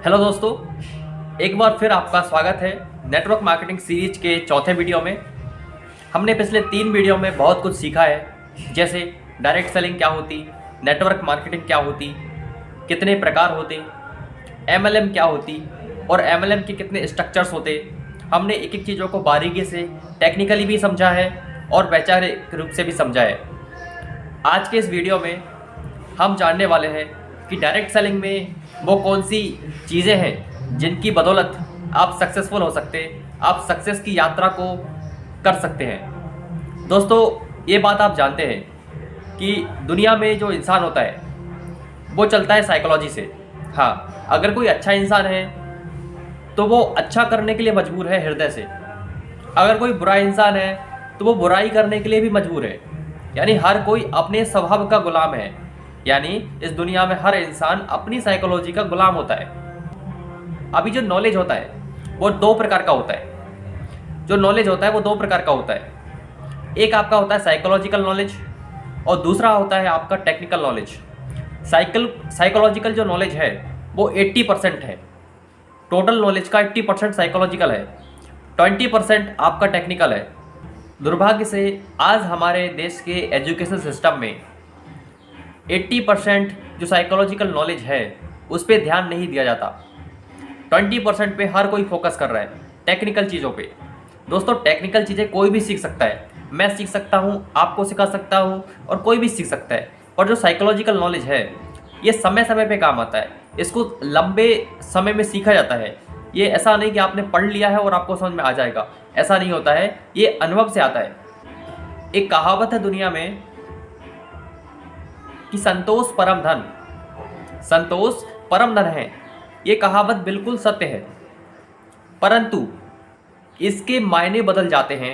Hello दोस्तों, एक बार फिर आपका स्वागत है नेटवर्क मार्केटिंग सीरीज के चौथे वीडियो में। हमने पिछले 3 वीडियो में बहुत कुछ सीखा है, जैसे डायरेक्ट सेलिंग क्या होती, नेटवर्क मार्केटिंग क्या होती, कितने प्रकार होते, एमएलएम क्या होती और एमएलएम के कितने स्ट्रक्चर्स होते। हमने एक एक चीज़ों को बारीकी से टेक्निकली भी समझा है और वैचारिक रूप से भी समझा है। आज के इस वीडियो में हम जानने वाले हैं कि डायरेक्ट सेलिंग में वो कौन सी चीज़ें हैं जिनकी बदौलत आप सक्सेसफुल हो सकते हैं, आप सक्सेस की यात्रा को कर सकते हैं। दोस्तों, ये बात आप जानते हैं कि दुनिया में जो इंसान होता है वो चलता है साइकोलॉजी से। हाँ, अगर कोई अच्छा इंसान है तो वो अच्छा करने के लिए मजबूर है हृदय से। अगर कोई बुरा इंसान है तो वो बुराई करने के लिए भी मजबूर है। यानी हर कोई अपने स्वभाव का गुलाम है। यानी इस दुनिया में हर इंसान अपनी साइकोलॉजी का गुलाम होता है। अभी जो नॉलेज होता है वो 2 प्रकार का होता है। जो नॉलेज होता है वो 2 प्रकार का होता है। एक आपका होता है साइकोलॉजिकल नॉलेज और दूसरा होता है आपका टेक्निकल नॉलेज। साइकोलॉजिकल जो नॉलेज है वो 80% है। टोटल नॉलेज का 80% साइकोलॉजिकल है, 20% आपका टेक्निकल है। दुर्भाग्य से आज हमारे देश के एजुकेशन सिस्टम में 80% जो साइकोलॉजिकल नॉलेज है उस पर ध्यान नहीं दिया जाता। 20% पे हर कोई फोकस कर रहा है टेक्निकल चीज़ों पे। दोस्तों, टेक्निकल चीज़ें कोई भी सीख सकता है। मैं सीख सकता हूँ, आपको सिखा सकता हूँ और कोई भी सीख सकता है। और जो साइकोलॉजिकल नॉलेज है ये समय समय पे काम आता है। इसको लंबे समय में सीखा जाता है। ये ऐसा नहीं कि आपने पढ़ लिया है और आपको समझ में आ जाएगा, ऐसा नहीं होता है। ये अनुभव से आता है। एक कहावत है दुनिया में कि संतोष परम धन, संतोष परम धन है। ये कहावत बिल्कुल सत्य है, परंतु इसके मायने बदल जाते हैं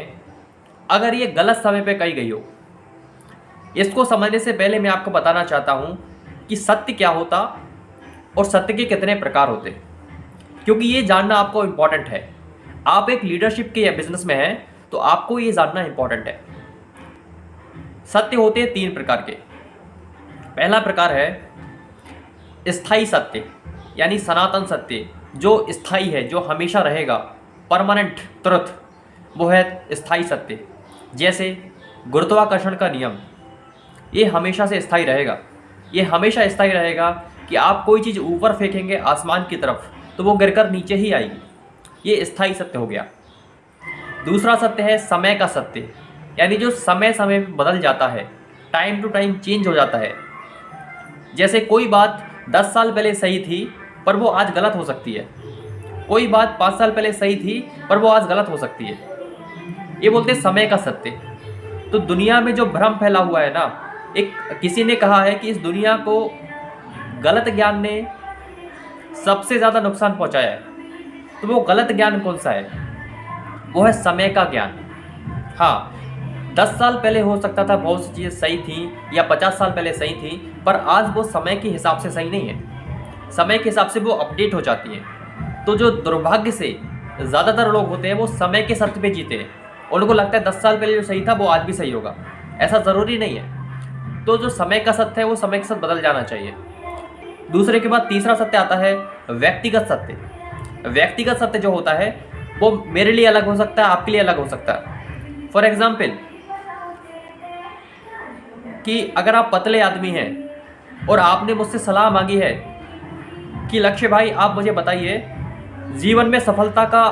अगर ये गलत समय पे कही गई हो। इसको समझने से पहले मैं आपको बताना चाहता हूँ कि सत्य क्या होता और सत्य के कितने प्रकार होते, क्योंकि ये जानना आपको इम्पॉर्टेंट है। आप एक लीडरशिप के या बिजनेस में हैं तो आपको ये जानना इम्पॉर्टेंट है। सत्य होते हैं 3 प्रकार के। पहला प्रकार है स्थायी सत्य, यानी सनातन सत्य, जो स्थायी है, जो हमेशा रहेगा, परमानेंट ट्रुथ, वो है स्थायी सत्य। जैसे गुरुत्वाकर्षण का नियम, ये हमेशा से स्थायी रहेगा। ये हमेशा स्थायी रहेगा कि आप कोई चीज़ ऊपर फेंकेंगे आसमान की तरफ तो वो गिरकर नीचे ही आएगी। ये स्थायी सत्य हो गया। दूसरा सत्य है समय का सत्य, यानी जो समय समय पे बदल जाता है, टाइम टू टाइम चेंज हो जाता है। जैसे कोई बात 10 साल पहले सही थी पर वो आज गलत हो सकती है। कोई बात 5 साल पहले सही थी पर वो आज गलत हो सकती है। ये बोलते हैं समय का सत्य। तो दुनिया में जो भ्रम फैला हुआ है ना, एक किसी ने कहा है कि इस दुनिया को गलत ज्ञान ने सबसे ज़्यादा नुकसान पहुंचाया है। तो वो गलत ज्ञान कौन सा है? वो है समय का ज्ञान। हाँ, 10 साल पहले हो सकता था बहुत सी चीज़ें सही थी या 50 साल पहले सही थी, पर आज वो समय के हिसाब से सही नहीं है। समय के हिसाब से वो अपडेट हो जाती है। तो जो दुर्भाग्य से ज़्यादातर लोग होते हैं वो समय के सत्य पे जीते हैं। उनको लगता है 10 साल पहले जो सही था वो आज भी सही होगा। ऐसा ज़रूरी नहीं है। तो जो समय का सत्य है वो समय के साथ बदल जाना चाहिए। दूसरे के बाद तीसरा सत्य आता है व्यक्तिगत सत्य। व्यक्तिगत सत्य जो होता है वो मेरे लिए अलग हो सकता है, आपके लिए अलग हो सकता है। फॉर एग्जाम्पल कि अगर आप पतले आदमी हैं और आपने मुझसे सलाह मांगी है कि लक्ष्य भाई आप मुझे बताइए जीवन में सफलता का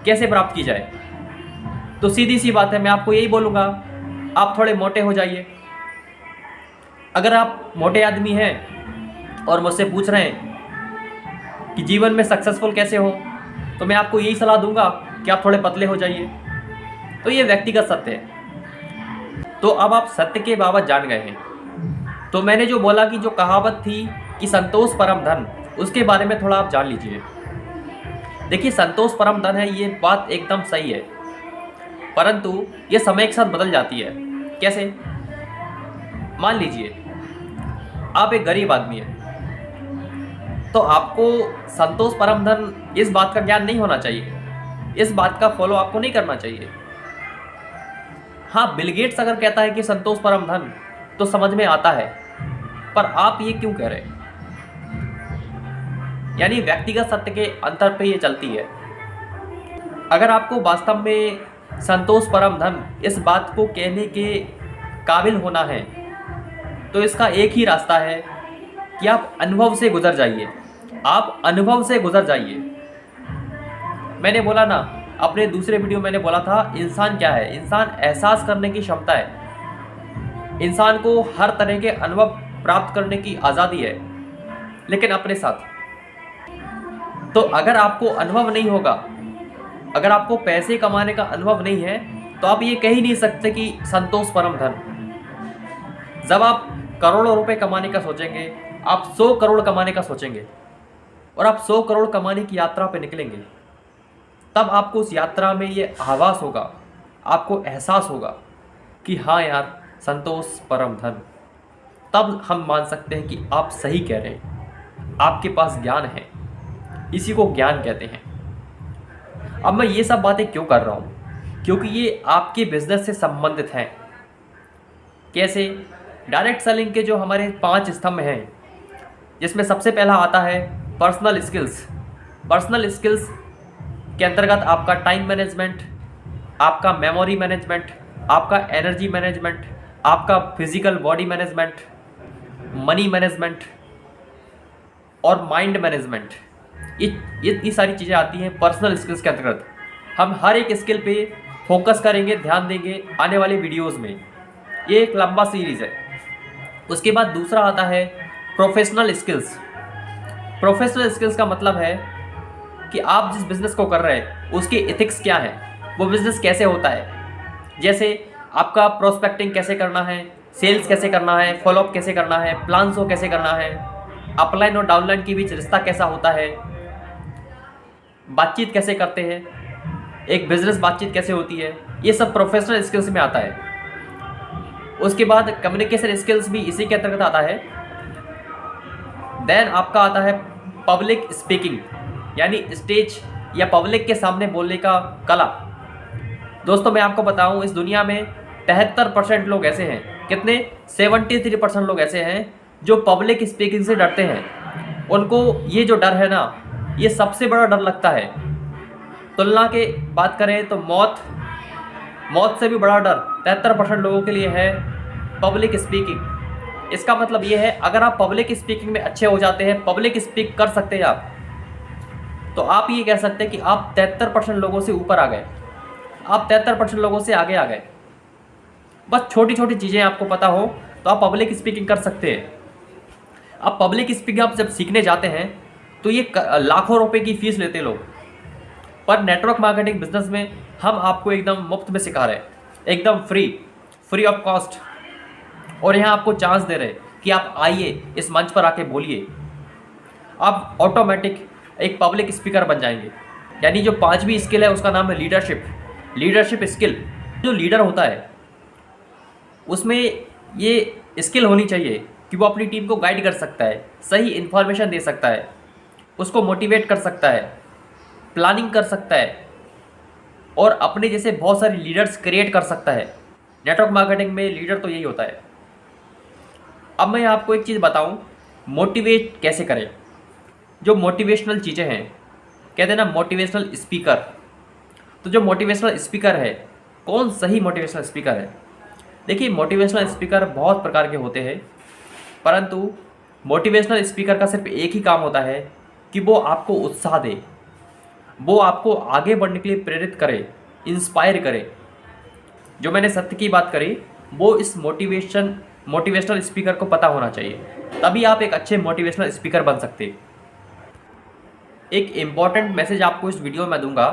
कैसे प्राप्त की जाए, तो सीधी सी बात है, मैं आपको यही बोलूँगा, आप थोड़े मोटे हो जाइए। अगर आप मोटे आदमी हैं और मुझसे पूछ रहे हैं कि जीवन में सक्सेसफुल कैसे हो, तो मैं आपको यही सलाह दूंगा कि आप थोड़े पतले हो जाइए। तो ये व्यक्तिगत सत्य है। तो अब आप सत्य के बाबत जान गए हैं। तो मैंने जो बोला कि जो कहावत थी कि संतोष परम धन, उसके बारे में थोड़ा आप जान लीजिए। देखिए, संतोष परम धन है, ये बात एकदम सही है, परंतु ये समय के साथ बदल जाती है। कैसे? मान लीजिए आप एक गरीब आदमी हैं, तो आपको संतोष परम धन इस बात का ज्ञान नहीं होना चाहिए, इस बात का फॉलो आपको नहीं करना चाहिए। हाँ, बिल गेट्स अगर कहता है कि संतोष परम धन, तो समझ में आता है, पर आप ये क्यों कह रहे हैं? यानी व्यक्तिगत सत्य के अंतर पे ये चलती है। अगर आपको वास्तव में संतोष परम धन इस बात को कहने के काबिल होना है तो इसका एक ही रास्ता है कि आप अनुभव से गुजर जाइए। आप अनुभव से गुजर जाइए। मैंने बोला ना, अपने दूसरे वीडियो मैंने बोला था, इंसान क्या है? इंसान एहसास करने की क्षमता है। इंसान को हर तरह के अनुभव प्राप्त करने की आज़ादी है, लेकिन अपने साथ। तो अगर आपको अनुभव नहीं होगा, अगर आपको पैसे कमाने का अनुभव नहीं है, तो आप ये कह ही नहीं सकते कि संतोष परम धन। जब आप करोड़ों रुपए कमाने का सोचेंगे, आप 100 करोड़ कमाने का सोचेंगे और आप 100 करोड़ कमाने की यात्रा पे निकलेंगे, तब आपको उस यात्रा में ये आभास होगा, आपको एहसास होगा कि हाँ यार, संतोष परम धन। तब हम मान सकते हैं कि आप सही कह रहे हैं, आपके पास ज्ञान है। इसी को ज्ञान कहते हैं। अब मैं ये सब बातें क्यों कर रहा हूँ? क्योंकि ये आपके बिजनेस से संबंधित हैं। कैसे? डायरेक्ट सेलिंग के जो हमारे 5 स्तंभ हैं, जिसमें सबसे पहला आता है पर्सनल स्किल्स। पर्सनल स्किल्स के अंतर्गत आपका टाइम मैनेजमेंट, आपका मेमोरी मैनेजमेंट, आपका एनर्जी मैनेजमेंट, आपका physical body management, money management और माइंड मैनेजमेंट। ये इतनी सारी चीज़ें आती हैं पर्सनल स्किल्स के अंतर्गत। हम हर एक स्किल पे फोकस करेंगे, ध्यान देंगे आने वाले वीडियोस में। ये एक लंबा सीरीज़ है। उसके बाद दूसरा आता है प्रोफेशनल स्किल्स। प्रोफेशनल स्किल्स का मतलब है कि आप जिस बिज़नेस को कर रहे हैं उसके एथिक्स क्या हैं, वो बिज़नेस कैसे होता है। जैसे आपका प्रोस्पेक्टिंग कैसे करना है, सेल्स कैसे करना है, फॉलोअप कैसे करना है, प्लान्स को कैसे करना है, अपलाइन और डाउनलाइन के बीच रिश्ता कैसा होता है, बातचीत कैसे करते हैं, एक बिजनेस बातचीत कैसे होती है, ये सब प्रोफेशनल स्किल्स में आता है। उसके बाद कम्युनिकेशन स्किल्स भी इसी के अंतर्गत आता है। देन आपका आता है पब्लिक स्पीकिंग, यानी स्टेज या पब्लिक के सामने बोलने का कला। दोस्तों मैं आपको बताऊं, इस दुनिया में 73% लोग ऐसे हैं, कितने? 73% लोग ऐसे हैं जो पब्लिक स्पीकिंग से डरते हैं। उनको ये जो डर है ना, ये सबसे बड़ा डर लगता है। तुलना के बात करें तो मौत से भी बड़ा डर 73% लोगों के लिए है पब्लिक स्पीकिंग। इसका मतलब ये है, अगर आप पब्लिक स्पीकिंग में अच्छे हो जाते हैं, पब्लिक स्पीक कर सकते हैं आप, तो आप ये कह सकते हैं कि आप 73% लोगों से ऊपर आ गए, आप 73% लोगों से आगे आ गए। बस छोटी छोटी चीज़ें आपको पता हो तो आप पब्लिक स्पीकिंग कर सकते हैं। अब पब्लिक स्पीकिंग आप जब सीखने जाते हैं तो ये लाखों रुपए की फीस लेते लोग, पर नेटवर्क मार्केटिंग बिजनेस में हम आपको एकदम मुफ्त में सिखा रहे हैं, एकदम फ्री ऑफ कॉस्ट। और यहाँ आपको चांस दे रहे हैं कि आप आइए, इस मंच पर आके बोलिए। आप ऑटोमेटिक एक पब्लिक स्पीकर बन जाएंगे। यानी जो 5वीं स्किल है उसका नाम है लीडरशिप स्किल। जो लीडर होता है उसमें ये स्किल होनी चाहिए कि वो अपनी टीम को गाइड कर सकता है, सही इन्फॉर्मेशन दे सकता है, उसको मोटिवेट कर सकता है, प्लानिंग कर सकता है और अपने जैसे बहुत सारे लीडर्स क्रिएट कर सकता है। नेटवर्क मार्केटिंग में लीडर तो यही होता है। अब मैं आपको एक चीज़ बताऊं, मोटिवेट कैसे करें। जो मोटिवेशनल चीज़ें हैं, कहते हैं ना मोटिवेशनल स्पीकर, तो जो मोटिवेशनल स्पीकर है, कौन सही मोटिवेशनल स्पीकर है? देखिए, मोटिवेशनल स्पीकर बहुत प्रकार के होते हैं, परंतु मोटिवेशनल स्पीकर का सिर्फ एक ही काम होता है कि वो आपको उत्साह दे, वो आपको आगे बढ़ने के लिए प्रेरित करे, इंस्पायर करे। जो मैंने सत्य की बात करी, वो इस मोटिवेशनल स्पीकर को पता होना चाहिए, तभी आप एक अच्छे मोटिवेशनल स्पीकर बन सकते हैं। एक इम्पॉर्टेंट मैसेज आपको इस वीडियो में दूंगा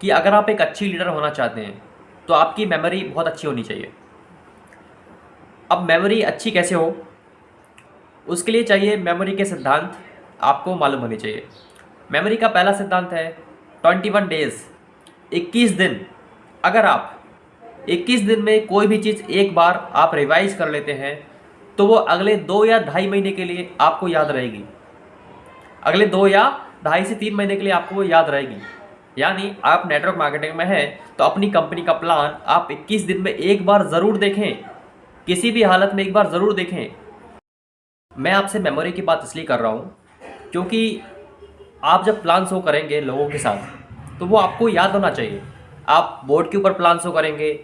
कि अगर आप एक अच्छी लीडर होना चाहते हैं तो आपकी मेमोरी बहुत अच्छी होनी चाहिए। अब मेमोरी अच्छी कैसे हो, उसके लिए चाहिए मेमोरी के सिद्धांत आपको मालूम होने चाहिए। मेमोरी का पहला सिद्धांत है 21 डेज, 21 दिन। अगर आप 21 दिन में कोई भी चीज़ एक बार आप रिवाइज कर लेते हैं तो वो अगले 2 या ढाई महीने के लिए आपको याद रहेगी। अगले 2 या ढाई से 3 महीने के लिए आपको वो याद रहेगी। यानी आप नेटवर्क मार्केटिंग में हैं तो अपनी कंपनी का प्लान आप 21 दिन में एक बार ज़रूर देखें, किसी भी हालत में एक बार ज़रूर देखें। मैं आपसे मेमोरी की बात इसलिए कर रहा हूँ क्योंकि आप जब प्लान शो करेंगे लोगों के साथ तो वो आपको याद होना चाहिए। आप बोर्ड के ऊपर प्लान शो करेंगे,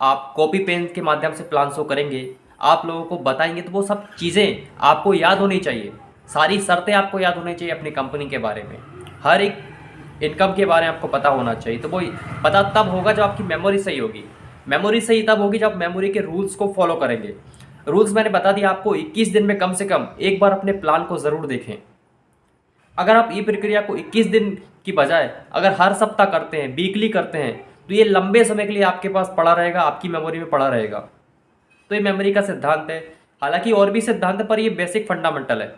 आप कॉपी पेन के माध्यम से प्लान शो करेंगे, आप लोगों को बताएंगे, तो वो सब चीज़ें आपको याद होनी चाहिए। सारी शर्तें आपको याद होनी चाहिए अपनी कंपनी के बारे में, हर एक इनकम के बारे में आपको पता होना चाहिए। तो वो पता तब होगा जब आपकी मेमोरी सही होगी। मेमोरी सही तब होगी जब मेमोरी के रूल्स को फॉलो करेंगे। रूल्स मैंने बता दिया आपको, 21 दिन में कम से कम एक बार अपने प्लान को ज़रूर देखें। अगर आप ये प्रक्रिया को 21 दिन की बजाय अगर हर सप्ताह करते हैं, वीकली करते हैं, तो ये लंबे समय के लिए आपके पास पड़ा रहेगा, आपकी मेमोरी में पड़ा रहेगा। तो ये मेमोरी का सिद्धांत है। हालांकि और भी सिद्धांत है, पर ये बेसिक फंडामेंटल है।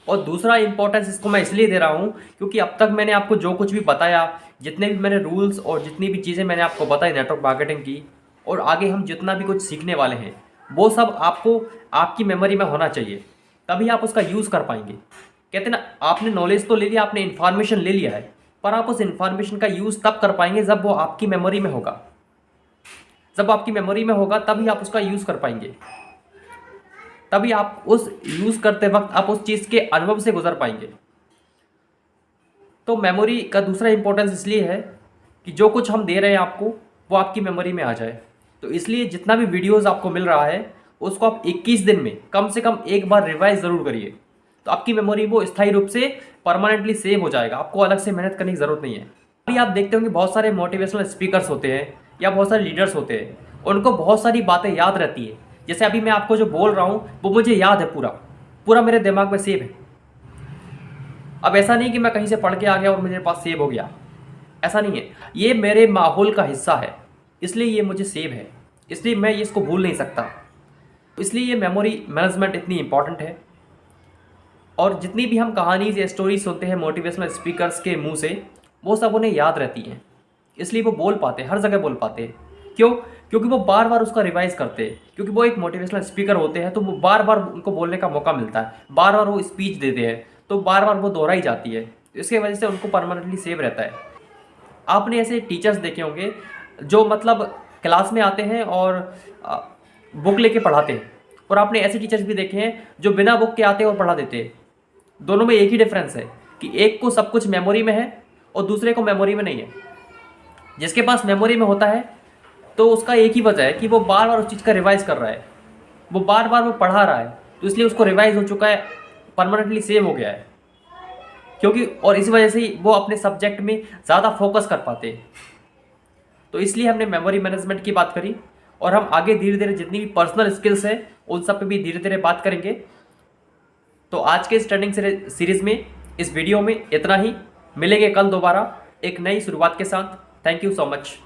और दूसरा इंपॉर्टेंस इसको मैं इसलिए दे रहा हूँ क्योंकि अब तक मैंने आपको जो कुछ भी बताया, जितने भी मैंने रूल्स और जितनी भी चीज़ें मैंने आपको बताई नेटवर्क मार्केटिंग की, और आगे हम जितना भी कुछ सीखने वाले हैं, वो सब आपको आपकी मेमोरी में होना चाहिए, तभी आप उसका यूज़ कर पाएंगे। कहते ना, आपने नॉलेज तो ले लिया, आपने इन्फॉर्मेशन ले लिया है, पर आप उस इन्फॉर्मेशन का यूज़ तब कर पाएंगे जब वो आपकी मेमोरी में होगा। जब आपकी मेमोरी में होगा तभी आप उसका यूज़ कर पाएंगे, तभी आप उस यूज़ करते वक्त आप उस चीज़ के अनुभव से गुजर पाएंगे। तो मेमोरी का दूसरा इंपॉर्टेंस इसलिए है कि जो कुछ हम दे रहे हैं आपको, वो आपकी मेमोरी में आ जाए। तो इसलिए जितना भी वीडियोस आपको मिल रहा है उसको आप 21 दिन में कम से कम एक बार रिवाइज ज़रूर करिए, तो आपकी मेमोरी वो स्थायी रूप से परमानेंटली सेव हो जाएगा। आपको अलग से मेहनत करने की ज़रूरत नहीं है। अभी आप देखते होंगे बहुत सारे मोटिवेशनल स्पीकर्स होते हैं या बहुत सारे लीडर्स होते हैं, उनको बहुत सारी बातें याद रहती है। जैसे अभी मैं आपको जो बोल रहा हूँ वो मुझे याद है, पूरा पूरा मेरे दिमाग में सेव है। अब ऐसा नहीं कि मैं कहीं से पढ़ के आ गया और मेरे पास सेव हो गया, ऐसा नहीं है। ये मेरे माहौल का हिस्सा है, इसलिए ये मुझे सेव है, इसलिए मैं इसको भूल नहीं सकता। इसलिए ये मेमोरी मैनेजमेंट इतनी इंपॉर्टेंट है। और जितनी भी हम कहानीज या स्टोरी सुनते हैं मोटिवेशनल स्पीकर्स के मुंह से, वो सब उन्हें याद रहती हैं, इसलिए वो बोल पाते हैं, हर जगह बोल पाते हैं। क्यों? क्योंकि वो बार बार उसका रिवाइज करते हैं, क्योंकि वो एक मोटिवेशनल स्पीकर होते हैं, तो वो बार बार उनको बोलने का मौका मिलता है, बार बार वो स्पीच देते हैं, तो बार बार वो दोहराई जाती है। इसके वजह से उनको परमानेंटली सेव रहता है। आपने ऐसे टीचर्स देखे होंगे जो मतलब क्लास में आते हैं और बुक लेके पढ़ाते हैं, और आपने ऐसे टीचर्स भी देखे हैं जो बिना बुक के आते हैं और पढ़ा देते हैं। दोनों में एक ही डिफरेंस है कि एक को सब कुछ मेमोरी में है और दूसरे को मेमोरी में नहीं है। जिसके पास मेमोरी में होता है तो उसका एक ही वजह है कि वो बार बार उस चीज़ का रिवाइज कर रहा है, वो बार बार वो पढ़ा रहा है, तो इसलिए उसको रिवाइज हो चुका है, परमानेंटली सेव हो गया है। क्योंकि और इस वजह से ही वो अपने सब्जेक्ट में ज़्यादा फोकस कर पाते हैं। तो इसलिए हमने मेमोरी मैनेजमेंट की बात करी, और हम आगे धीरे धीरे जितनी भी पर्सनल स्किल्स हैं उन सब पे भी धीरे धीरे बात करेंगे। तो आज के इस ट्रेनिंग सीरीज़ में, इस वीडियो में इतना ही। मिलेंगे कल दोबारा एक नई शुरुआत के साथ। Thank you so much.